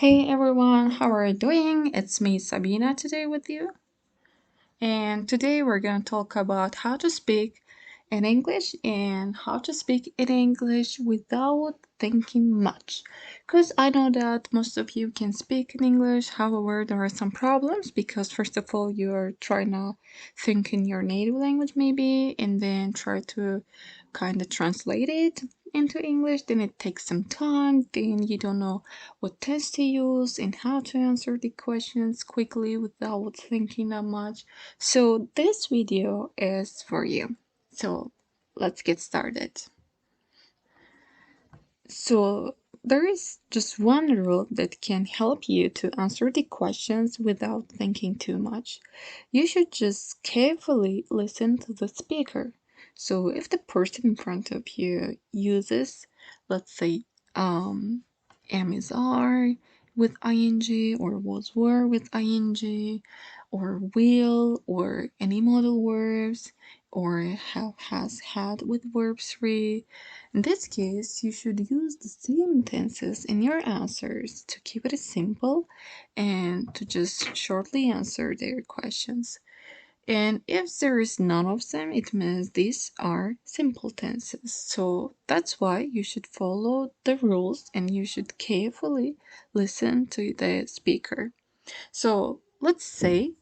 Hey everyone, how are you doing? It's me, Sabina, today with you. And today we're going to talk about how to speak in English and how to speak in English without thinking much. Because I know that most of you can speak in English, however, there are some problems because, first of all, you're trying to think in your native language, maybe, and then try to kind of translate it into English. Then it takes some time, then you don't know what tense to use and how to answer the questions quickly without thinking that much. So this video is for you. So let's get started. So there is just one rule that can help you to answer the questions without thinking too much. You should just carefully listen to the speaker. So if the person in front of you uses, let's say, am is are with ing, or was were with ing, or will, or any modal verbs, or have, has, had with verb 3. In this case, you should use the same tenses in your answers to keep it simple and to just shortly answer their questions. And if there is none of them, it means these are simple tenses. So that's why you should follow the rules and you should carefully listen to the speaker. So let's say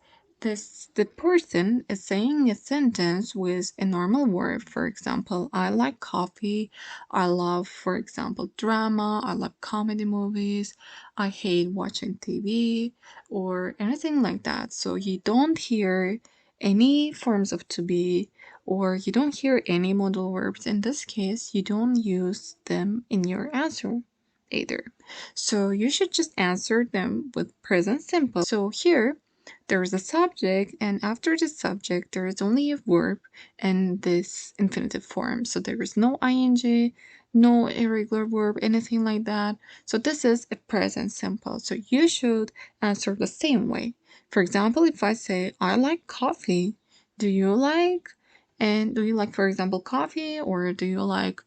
the person is saying a sentence with a normal word. For example, I like coffee. I love, for example, drama. I love comedy movies. I hate watching TV or anything like that. So you don't hear any forms of to be, or you don't hear any modal verbs. In this case, you don't use them in your answer either. So you should just answer them with present simple. So here, there is a subject, and after the subject, there is only a verb and this infinitive form. So there is no ing, no irregular verb, anything like that. So this is a present simple. So you should answer the same way. For example, if I say, I like coffee, do you like? And do you like, for example, coffee, or do you like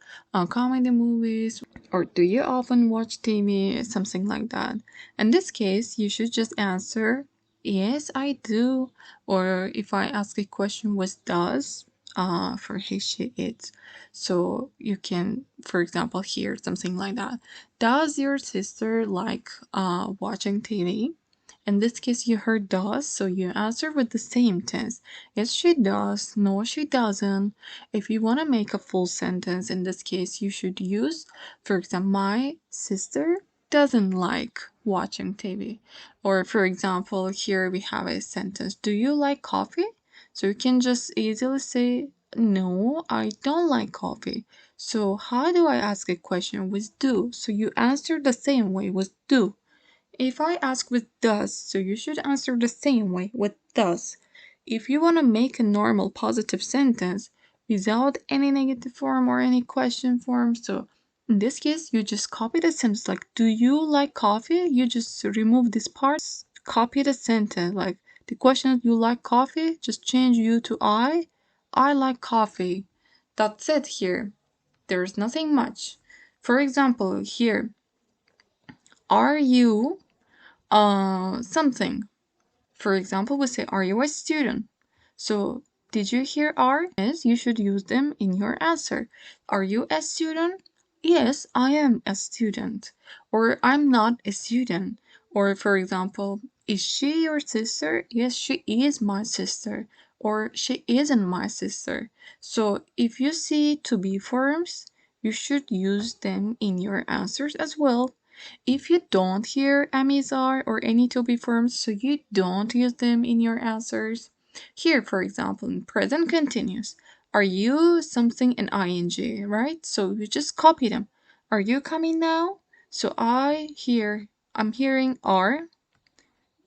comedy movies, or do you often watch TV, something like that. In this case, you should just answer, yes, I do. Or if I ask a question with does, for he, she, it. So you can, for example, hear something like that. Does your sister like watching TV? In this case, you heard does, so you answer with the same tense. Yes, she does. No, she doesn't. If you want to make a full sentence, in this case, you should use, for example, my sister doesn't like watching TV. Or, for example, here we have a sentence, do you like coffee? So you can just easily say, no, I don't like coffee. So how do I ask a question with do? So you answer the same way with do. If I ask with does, so you should answer the same way with does. If you want to make a normal positive sentence without any negative form or any question form, so in this case, you just copy the sentence like, do you like coffee? You just remove this part, copy the sentence like, the question, you like coffee? Just change you to I like coffee. That's it here. There's nothing much. For example, here, are you something. For example, we say, are you a student? So, did you hear are? Yes, you should use them in your answer. Are you a student? Yes, I am a student. Or I'm not a student. Or, for example, is she your sister? Yes, she is my sister. Or she isn't my sister. So, if you see to be forms, you should use them in your answers as well. If you don't hear amizar or any to be forms, so you don't use them in your answers. Here, for example, in present continuous, are you something in ing, right? So you just copy them. Are you coming now? So I'm hearing are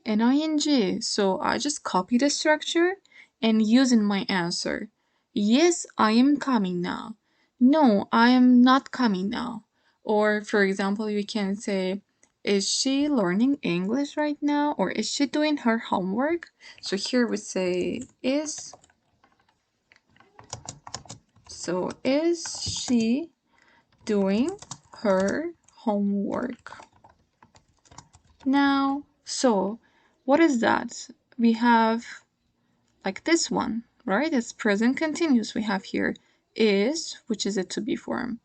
and ing. So I just copy the structure and use in my answer. Yes, I am coming now. No, I am not coming now. Or, for example, you can say, is she learning English right now? Or is she doing her homework? So here we say, is. So, is she doing her homework? now. So what is that? We have like this one, right? It's present continuous. We have here is, which is a to be form.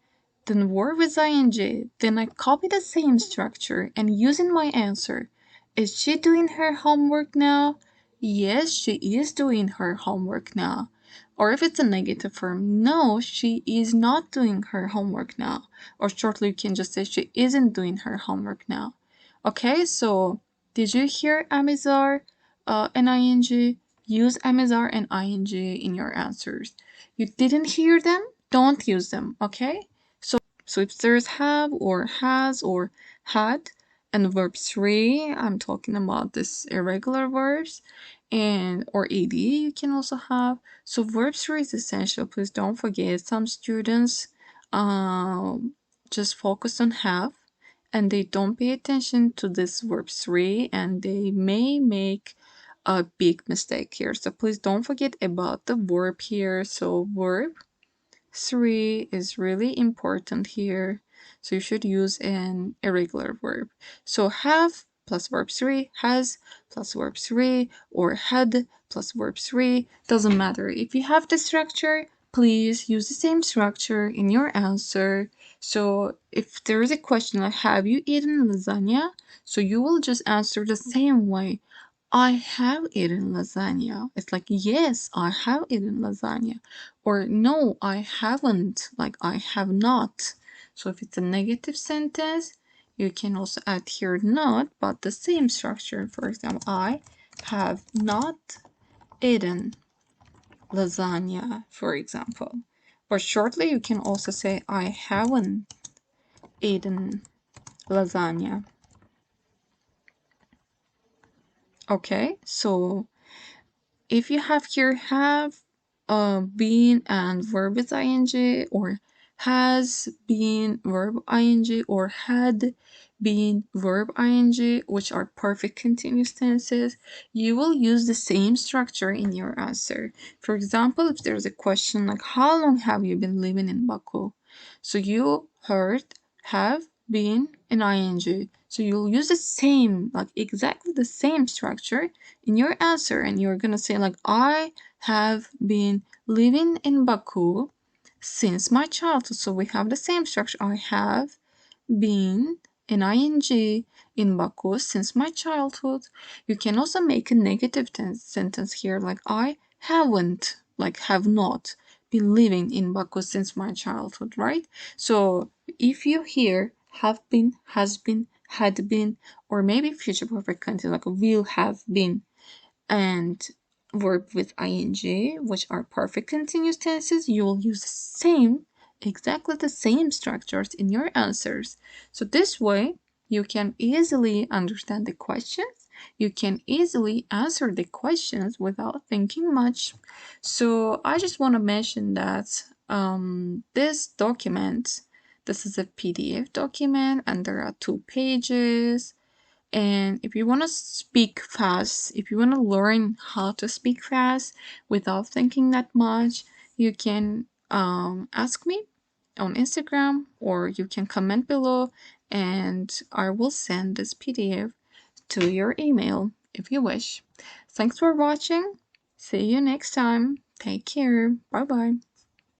Then verb with ing. Then I copy the same structure and using my answer. Is she doing her homework now? Yes, she is doing her homework now. Or if it's a negative form, no, she is not doing her homework now. Or shortly, you can just say she isn't doing her homework now. Okay, so did you hear Amizar and ing? Use Amizar and ing in your answers. You didn't hear them? Don't use them, okay? So if there's have or has or had, and verb 3, I'm talking about this irregular verbs, and or ed you can also have. So verb 3 is essential. Please don't forget, some students just focus on have and they don't pay attention to this verb 3 and they may make a big mistake here. So please don't forget about the verb here. So verb 3 is really important here. So you should use an irregular verb. So have plus verb 3, has plus verb 3, or had plus verb 3. Doesn't matter. If you have the structure, please use the same structure in your answer. So if there is a question like, have you eaten lasagna? So you will just answer the same way. I have eaten lasagna. It's like, yes, I have eaten lasagna. Or no, I haven't. Like, I have not. So if it's a negative sentence, you can also add here not, but the same structure. For example, I have not eaten lasagna, for example. Or shortly, you can also say, I haven't eaten lasagna. Okay, so if you have here have, been and verb with ing, or has been verb ing, or had been verb ing, which are perfect continuous tenses, you will use the same structure in your answer. For example, if there's a question like, how long have you been living in Baku? So you heard have been in ing. So you'll use the same, like exactly the same structure in your answer, and you're gonna say like, I have been living in Baku since my childhood. So we have the same structure. I have been in ing in Baku since my childhood. You can also make a negative sentence here like, I haven't, like have not been living in Baku since my childhood, right? So if you hear have been, has been, had been, or maybe future perfect continuous like will have been, and verb with ing, which are perfect continuous tenses, you will use the same, exactly the same structures in your answers. So this way, you can easily understand the questions. You can easily answer the questions without thinking much. So I just want to mention that this document, this is a PDF document, and there are 2 pages. And if you want to speak fast, if you want to learn how to speak fast without thinking that much, you can ask me on Instagram, or you can comment below and I will send this PDF to your email if you wish. Thanks for watching. See you next time. Take care. Bye bye.